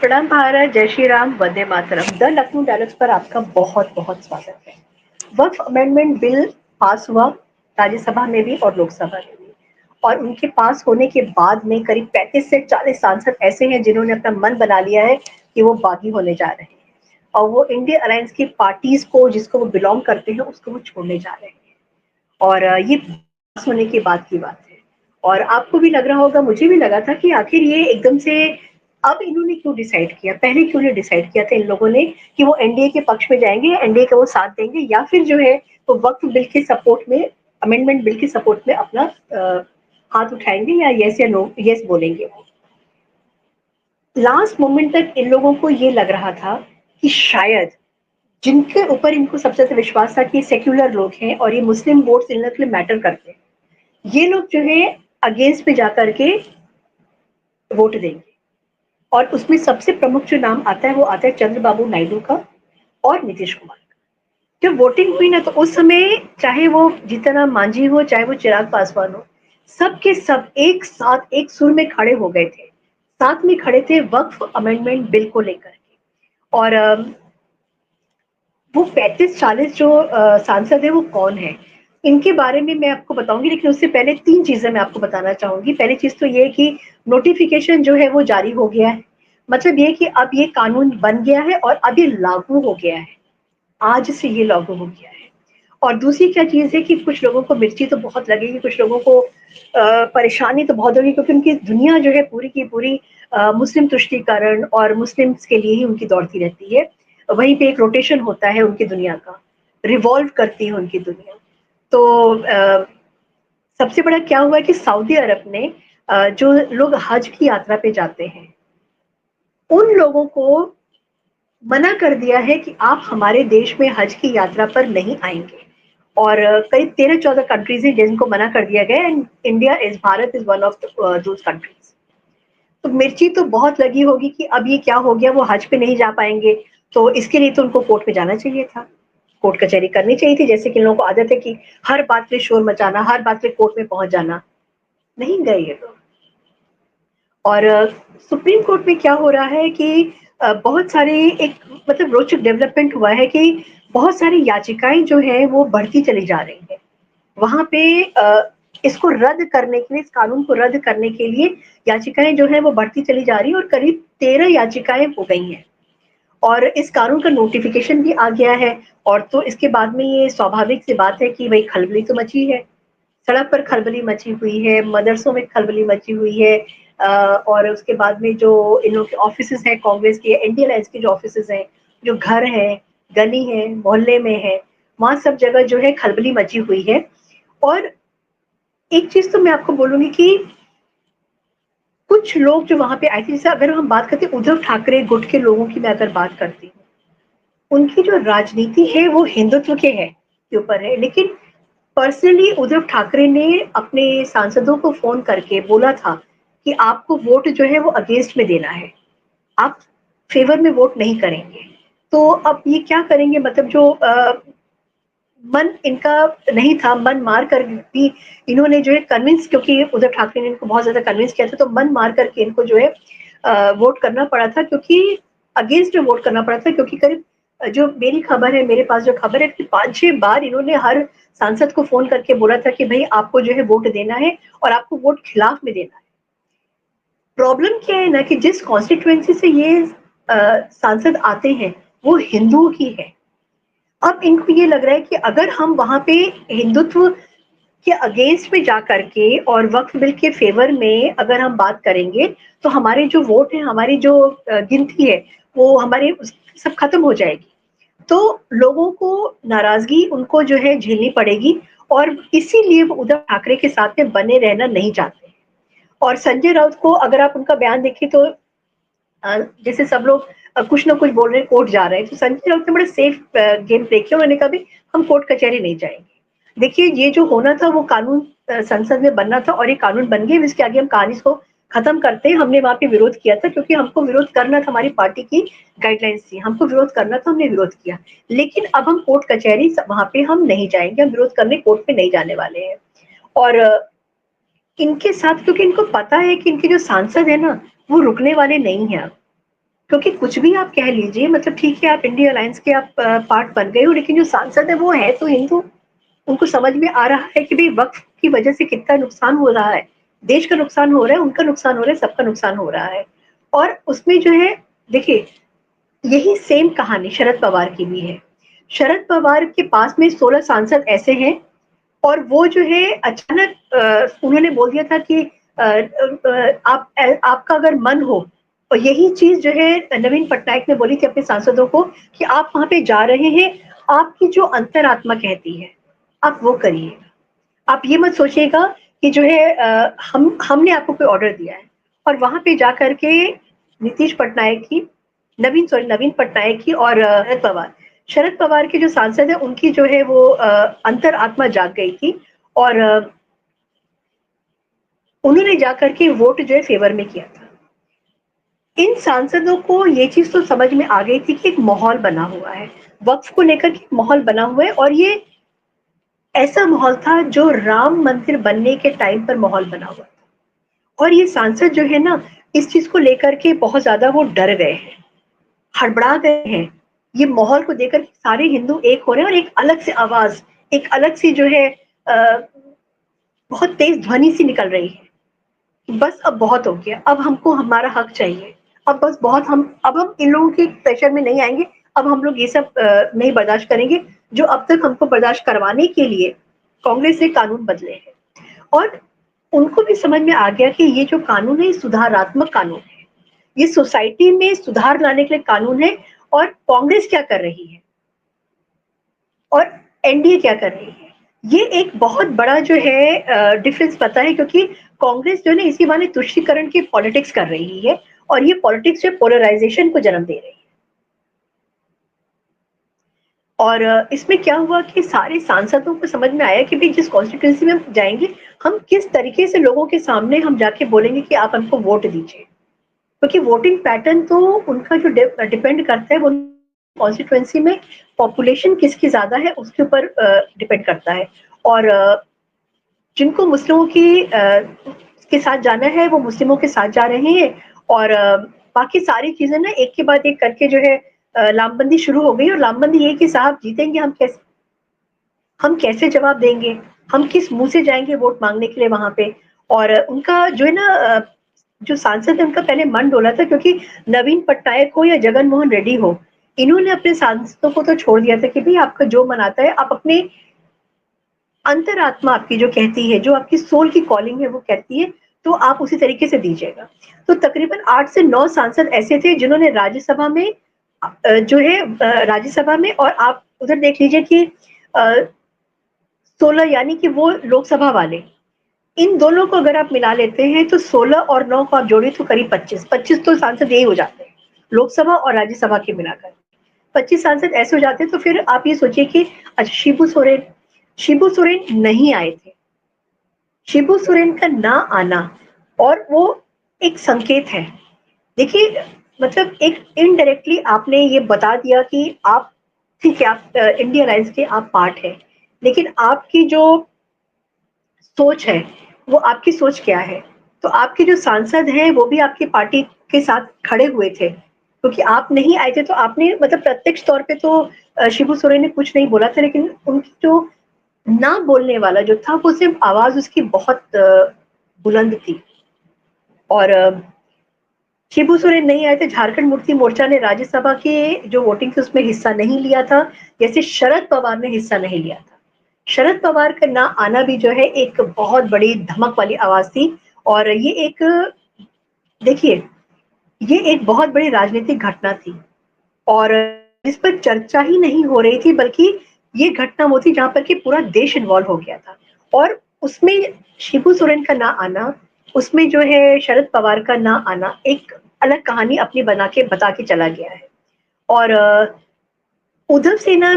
प्रणाम भारत, जय Shri Ram, Vande Mataram. The Lucknow dialogues पर आपका बहुत बहुत स्वागत है। वक्फ अमेंडमेंट बिल पास हुआ राज्यसभा में भी और लोकसभा में भी, और उनके पास होने के बाद में करीब 35 से 40 सांसद ऐसे हैं जिन्होंने अपना मन बना लिया है कि वो बागी होने जा रहे हैं और वो इंडिया अलायंस की पार्टीज को जिसको वो बिलोंग करते हैं उसको वो छोड़ने जा रहे हैं। और ये पास होने के बाद की बात है। और आपको भी लग रहा होगा, मुझे भी लगा था कि आखिर ये एकदम से अब इन्होंने क्यों डिसाइड किया, पहले क्यों नहीं डिसाइड किया था इन लोगों ने कि वो एनडीए के पक्ष में जाएंगे, एनडीए का वो साथ देंगे, या फिर जो है वो वक्फ बिल के सपोर्ट में, अमेंडमेंट बिल के सपोर्ट में अपना हाथ उठाएंगे या यस या नो, यस बोलेंगे। लास्ट मोमेंट तक इन लोगों को ये लग रहा था कि शायद जिनके ऊपर इनको सबसे ज्यादा विश्वास था कि सेक्युलर लोग हैं और ये मुस्लिम वोट्स इन लोग के लिए मैटर करते हैं, ये लोग जो है अगेंस्ट में जाकर के वोट देंगे। और उसमें सबसे प्रमुख जो नाम आता है वो आता है चंद्रबाबू नायडू का और नीतीश कुमार का। जब वोटिंग हुई ना तो उस समय चाहे वो जीतन राम मांझी हो चाहे वो चिराग पासवान हो, सबके सब एक साथ एक सुर में खड़े हो गए थे, साथ में खड़े थे वक्फ अमेंडमेंट बिल को लेकर के। और वो 35-40 जो सांसद है वो कौन है, इनके बारे में मैं आपको बताऊंगी, लेकिन उससे पहले 3 चीजें मैं आपको बताना चाहूंगी। पहली चीज तो ये कि नोटिफिकेशन जो है वो जारी हो गया है, मतलब ये कि अब ये कानून बन गया है और अब ये लागू हो गया है, आज से ये लागू हो गया है। और दूसरी क्या चीज है कि कुछ लोगों को मिर्ची तो बहुत लगेगी, कुछ लोगों को परेशानी तो बहुत होगी, क्योंकि उनकी दुनिया जो है पूरी की पूरी मुस्लिम तुष्टीकरण और मुस्लिम्स के लिए ही उनकी दौड़ती रहती है। वहीं पे एक रोटेशन होता है उनकी दुनिया का, रिवॉल्व करती है उनकी दुनिया। तो सबसे बड़ा क्या हुआ है कि सऊदी अरब ने जो लोग हज की यात्रा पे जाते हैं उन लोगों को मना कर दिया है कि आप हमारे देश में हज की यात्रा पर नहीं आएंगे। और करीब 13-14 कंट्रीज हैं जिनको मना कर दिया गया, and India is, Bharat is one of those countries. तो मिर्ची तो बहुत लगी होगी कि अब ये क्या हो गया, वो हज पे नहीं जा पाएंगे। तो इसके लिए तो उनको कोर्ट में जाना चाहिए था, कोर्ट कचहरी करनी चाहिए थी, जैसे कि इन लोगों को आदत है कि हर बात पे शोर मचाना, हर बात पे कोर्ट में पहुंच जाना। नहीं गए ये लोग। और सुप्रीम कोर्ट में क्या हो रहा है कि बहुत सारे एक मतलब रोचक डेवलपमेंट हुआ है कि बहुत सारी याचिकाएं जो है वो बढ़ती चली जा रही है वहां पे। इसको रद्द करने के लिए, इस कानून को रद्द करने के लिए याचिकाएं जो है वो बढ़ती चली जा रही है, और करीब 13 याचिकाएं हो गई हैं। और इस कानून का नोटिफिकेशन भी आ गया है। और तो इसके बाद में ये स्वाभाविक सी बात है कि भाई खलबली तो मची है, सड़क पर खलबली मची हुई है, मदरसों में खलबली मची हुई है। और उसके बाद में जो इन लोग के ऑफिसेज हैं कांग्रेस के, एनडीए अलायंस के जो ऑफिसेज हैं, जो घर हैं, गली है, मोहल्ले में है, वहां सब जगह जो है खलबली मची हुई है। और एक चीज तो मैं आपको बोलूंगी कि कुछ लोग जो वहां पे आए थे, जैसे अगर हम बात करते हैं उद्धव ठाकरे गुट के लोगों की, मैं अगर बात करती हूँ, उनकी जो राजनीति है वो हिंदुत्व के ऊपर है। लेकिन पर्सनली उद्धव ठाकरे ने अपने सांसदों को फोन करके बोला था कि आपको वोट जो है वो अगेंस्ट में देना है, आप फेवर में वोट नहीं करेंगे। तो अब ये क्या करेंगे, मतलब जो मन इनका नहीं था, मन मार कर भी इन्होंने जो है कन्विंस, क्योंकि उद्धव ठाकरे ने इनको बहुत ज्यादा कन्विंस किया था, तो मन मार करके इनको जो है वोट करना पड़ा था, क्योंकि अगेंस्ट में वोट करना पड़ा था। क्योंकि करीब जो मेरी खबर है, मेरे पास जो खबर है कि 5-6 बार इन्होंने हर सांसद को फोन करके बोला था कि भाई आपको जो है वोट देना है और आपको वोट खिलाफ में देना है। प्रॉब्लम क्या है ना कि जिस कॉन्स्टिट्युएंसी से ये सांसद आते हैं वो हिंदुओं की है। अब इनको ये लग रहा है कि अगर हम वहां पे हिंदुत्व के अगेंस्ट में जा करके और वक्फ बिल के फेवर में अगर हम बात करेंगे तो हमारे जो वोट है, हमारी जो गिनती है, वो हमारे सब खत्म हो जाएगी। तो लोगों को नाराजगी उनको जो है झेलनी पड़ेगी, और इसीलिए वो उद्धव ठाकरे के साथ में बने रहना नहीं चाहते। और संजय राउत को अगर आप उनका बयान देखें तो जैसे सब लोग कुछ ना कुछ बोल रहे हैं, कोर्ट जा रहे हैं, तो संजय राउत ने बड़ा सेफ गेम प्ले किया। उन्होंने कहा भी हम कोर्ट कचहरी नहीं जाएंगे। देखिए ये जो होना था वो कानून संसद में बनना था, और ये कानून बन गया। इसके आगे हम कहानी को खत्म करते हैं। हमने वहां पे विरोध किया था क्योंकि हमको विरोध करना था, हमारी पार्टी की गाइडलाइंस थी, हमको विरोध करना था, हमने विरोध किया। लेकिन अब हम कोर्ट कचहरी वहां पे हम नहीं जाएंगे, हम विरोध करने कोर्ट में नहीं जाने वाले हैं। और इनके साथ, क्योंकि इनको पता है कि इनके जो सांसद है ना वो रुकने वाले नहीं है। क्योंकि कुछ भी आप कह लीजिए, मतलब ठीक है आप इंडिया अलायंस के आप पार्ट बन गए हो, लेकिन जो सांसद है वो है तो हिंदू। उनको समझ में आ रहा है कि भाई वक्फ की वजह से कितना नुकसान हो रहा है, देश का नुकसान हो रहा है, उनका नुकसान हो रहा है, सबका नुकसान हो रहा है। और उसमें जो है, देखिए, यही सेम कहानी शरद पवार की भी है। शरद पवार के पास में 16 सांसद ऐसे हैं, और वो जो है अचानक उन्होंने बोल दिया था कि आपका अगर मन हो, और यही चीज जो है नवीन पटनायक ने बोली थी अपने सांसदों को कि आप वहां पे जा रहे हैं, आपकी जो अंतरात्मा कहती है आप वो करिए। आप ये मत सोचिएगा कि जो है हमने आपको कोई ऑर्डर दिया है। और वहां पे जाकर के नीतीश पटनायक की, नवीन पटनायक की और शरद पवार के जो सांसद है उनकी जो है वो अंतर आत्मा जाग गई थी। और उन्होंने जाकर के वोट जो है फेवर में किया था। इन सांसदों को ये चीज तो समझ में आ गई थी कि एक माहौल बना हुआ है, वक्फ को लेकर के माहौल बना हुआ है, और ये ऐसा माहौल था जो राम मंदिर बनने के टाइम पर माहौल बना हुआ था। और ये सांसद जो है ना, इस चीज को लेकर के बहुत ज्यादा वो डर गए हैं, हड़बड़ा गए हैं। ये माहौल को देखकर सारे हिंदू एक हो रहे हैं, और एक अलग से आवाज, एक अलग सी जो है बहुत तेज ध्वनि सी निकल रही है। बस अब बहुत हो गया, अब हमको हमारा हक चाहिए। अब बस बहुत, अब हम इन लोगों के प्रेशर में नहीं आएंगे। अब हम लोग ये सब नहीं बर्दाश्त करेंगे जो अब तक हमको बर्दाश्त करवाने के लिए कांग्रेस ने कानून बदले हैं। और उनको भी समझ में आ गया कि ये जो कानून है ये सुधारात्मक कानून है, ये सोसाइटी में सुधार लाने के लिए कानून है। और कांग्रेस क्या कर रही है और एनडीए क्या कर रही है, ये एक बहुत बड़ा जो है डिफरेंस पता है, क्योंकि कांग्रेस जो है इसी बहाने तुष्टीकरण की पॉलिटिक्स कर रही है, और ये पॉलिटिक्स जो पोलराइजेशन को जन्म दे रही है। और इसमें क्या हुआ कि सारे सांसदों को समझ में आया कि भाई जिस कॉन्स्टिट्यूंसी में हम जाएंगे, हम किस तरीके से लोगों के सामने हम जाके बोलेंगे कि आप हमको वोट दीजिए। क्योंकि वोटिंग पैटर्न तो उनका जो डिपेंड करता है वो कॉन्स्टिट्यूएंसी में पॉपुलेशन किसकी ज्यादा है उसके ऊपर डिपेंड करता है। और जिनको मुस्लिमों की के साथ जाना है वो मुस्लिमों के साथ जा रहे हैं। और बाकी सारी चीजें ना एक के बाद एक करके जो है लामबंदी शुरू हो गई। और लामबंदी ये कि साहब जीतेंगे हम कैसे जवाब देंगे, हम किस मुंह से जाएंगे वोट मांगने के लिए वहां पे। और उनका जो है ना जो सांसद है उनका पहले मन डोला था, क्योंकि नवीन पटनायक हो या जगन मोहन रेड्डी हो, इन्होंने अपने सांसदों को तो छोड़ दिया था कि भाई आपका जो मन आता है, आप अपने अंतरात्मा आपकी जो कहती है, जो आपकी सोल की कॉलिंग है वो कहती है, तो आप उसी तरीके से दीजिएगा। तो तकरीबन 8 से 9 सांसद ऐसे थे जिन्होंने राज्यसभा में जो है राज्यसभा में, और आप उधर देख लीजिए कि 16 यानी कि वो लोकसभा वाले, इन दोनों को अगर आप मिला लेते हैं तो 16 और 9 को आप जोड़िए तो करीब 25 तो सांसद यही हो जाते हैं, लोकसभा और राज्यसभा के मिलाकर 25 सांसद ऐसे हो जाते हैं। तो फिर आप ये सोचिए कि अच्छा, शिबू सोरेन नहीं आए थे। शिबू सोरेन का ना आना, और वो एक संकेत है। देखिए, मतलब एक इनडायरेक्टली आपने ये बता दिया कि आप, ठीक है, आप इंडिया अलायंस के आप पार्ट है, लेकिन आपकी जो सोच है वो आपकी सोच क्या है। तो आपके जो सांसद हैं वो भी आपकी पार्टी के साथ खड़े हुए थे, क्योंकि आप नहीं आए थे तो आपने, मतलब प्रत्यक्ष तौर पे तो शिबू सोरेन ने कुछ नहीं बोला था, लेकिन उनकी जो ना बोलने वाला जो था वो सिर्फ आवाज उसकी बहुत बुलंद थी। और शिबू सोरेन नहीं आए थे, झारखंड मुक्ति मोर्चा ने राज्यसभा के जो वोटिंग थी उसमें हिस्सा नहीं लिया था, जैसे शरद पवार ने हिस्सा नहीं लिया था। शरद पवार का ना आना भी जो है एक बहुत बड़ी धमक वाली आवाज थी। और ये एक, देखिए, ये एक बहुत बड़ी राजनीतिक घटना थी, और जिस पर चर्चा ही नहीं हो रही थी, बल्कि ये घटना वो थी जहां पर कि पूरा देश इन्वॉल्व हो गया था। और उसमें शिबू सोरेन का ना आना, उसमें जो है शरद पवार का ना आना एक अलग कहानी अपनी बना के बता के चला गया है। और उद्धव सेना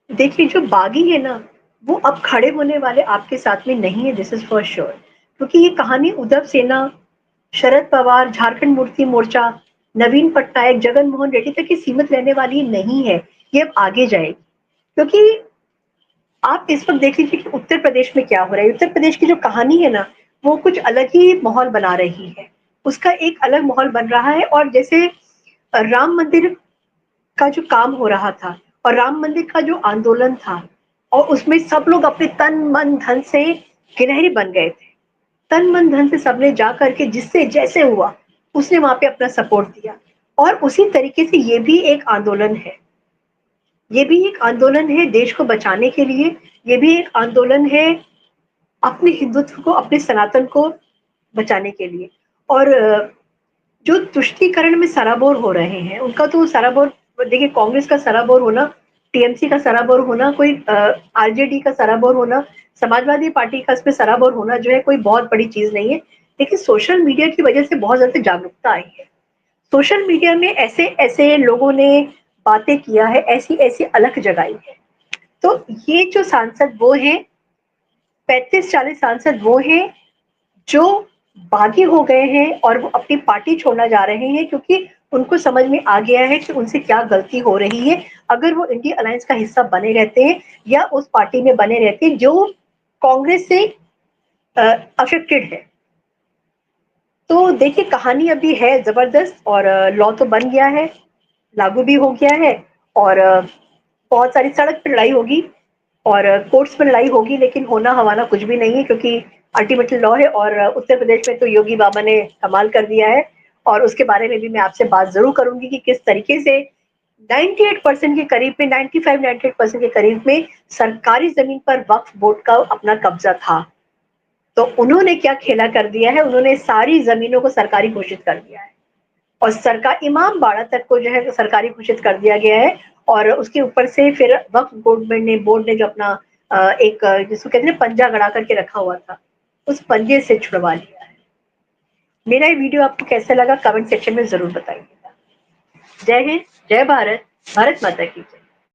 देखिए, जो बागी है ना, वो अब खड़े होने वाले आपके साथ में नहीं है, दिस इज फॉर श्योर। क्योंकि ये कहानी उद्धव सेना, शरद पवार, झारखंड मुक्ति मोर्चा, नवीन पटनायक, जगन मोहन रेड्डी तक ही सीमित रहने वाली नहीं है, ये अब आगे जाएगी। क्योंकि आप इस वक्त देख लीजिए कि उत्तर प्रदेश में क्या हो रहा है। उत्तर प्रदेश की जो कहानी है ना, वो कुछ अलग ही माहौल बना रही है, उसका एक अलग माहौल बन रहा है। और जैसे राम मंदिर का जो काम हो रहा था और राम मंदिर का जो आंदोलन था, और उसमें सब लोग अपने तन मन धन से गिरहरी बन गए थे। तन मन धन से सबने जा करके जिससे जैसे हुआ उसने वहां पे अपना सपोर्ट दिया। और उसी तरीके से ये भी एक आंदोलन है, ये भी एक आंदोलन है देश को बचाने के लिए, ये भी एक आंदोलन है अपने हिंदुत्व को, अपने सनातन को बचाने के लिए। और जो तुष्टीकरण में सराबोर हो रहे हैं उनका तो सराबोर, देखिए कांग्रेस का सराबोर होना, टीएमसी का सराबोर होना, कोई आरजेडी का सराबोर होना, समाजवादी पार्टी का इसमें सराबोर होना जो है कोई बहुत बड़ी चीज नहीं है। लेकिन सोशल मीडिया की वजह से बहुत ज्यादा जागरूकता आई है। सोशल मीडिया में ऐसे ऐसे लोगों ने बातें किया है, ऐसी ऐसी अलग जगाई है। तो ये जो सांसद वो हैं, 35-40 सांसद वो हैं जो बागी हो गए हैं और वो अपनी पार्टी छोड़ना जा रहे हैं, क्योंकि उनको समझ में आ गया है कि उनसे क्या गलती हो रही है अगर वो इंडिया अलायंस का हिस्सा बने रहते हैं या उस पार्टी में बने रहते हैं जो कांग्रेस से अफेक्टेड है। तो देखिए कहानी अभी है जबरदस्त, और लॉ तो बन गया है, लागू भी हो गया है, और बहुत सारी सड़क पर लड़ाई होगी और कोर्ट्स में लड़ाई होगी, लेकिन होना हवाना कुछ भी नहीं है, क्योंकि अल्टीमेटली लॉ है। और उत्तर प्रदेश में तो योगी बाबा ने कमाल कर दिया है, और उसके बारे में भी मैं आपसे बात जरूर करूंगी कि किस तरीके से 98% के करीब में, 95-98% के करीब में सरकारी जमीन पर वक्फ बोर्ड का अपना कब्जा था। तो उन्होंने क्या खेला कर दिया है, उन्होंने सारी जमीनों को सरकारी घोषित कर दिया है, और सरकार इमाम बाड़ा तक को जो है सरकारी घोषित कर दिया गया है। और उसके ऊपर से फिर वक्फ बोर्ड ने जो अपना एक जिसको कहते हैं पंजा गड़ा करके रखा हुआ था, उस पंजे से छुड़वा लिया है। मेरा ये वीडियो आपको कैसा लगा कमेंट सेक्शन में जरूर बताइएगा। जय हिंद, जय भारत, भारत माता की जय।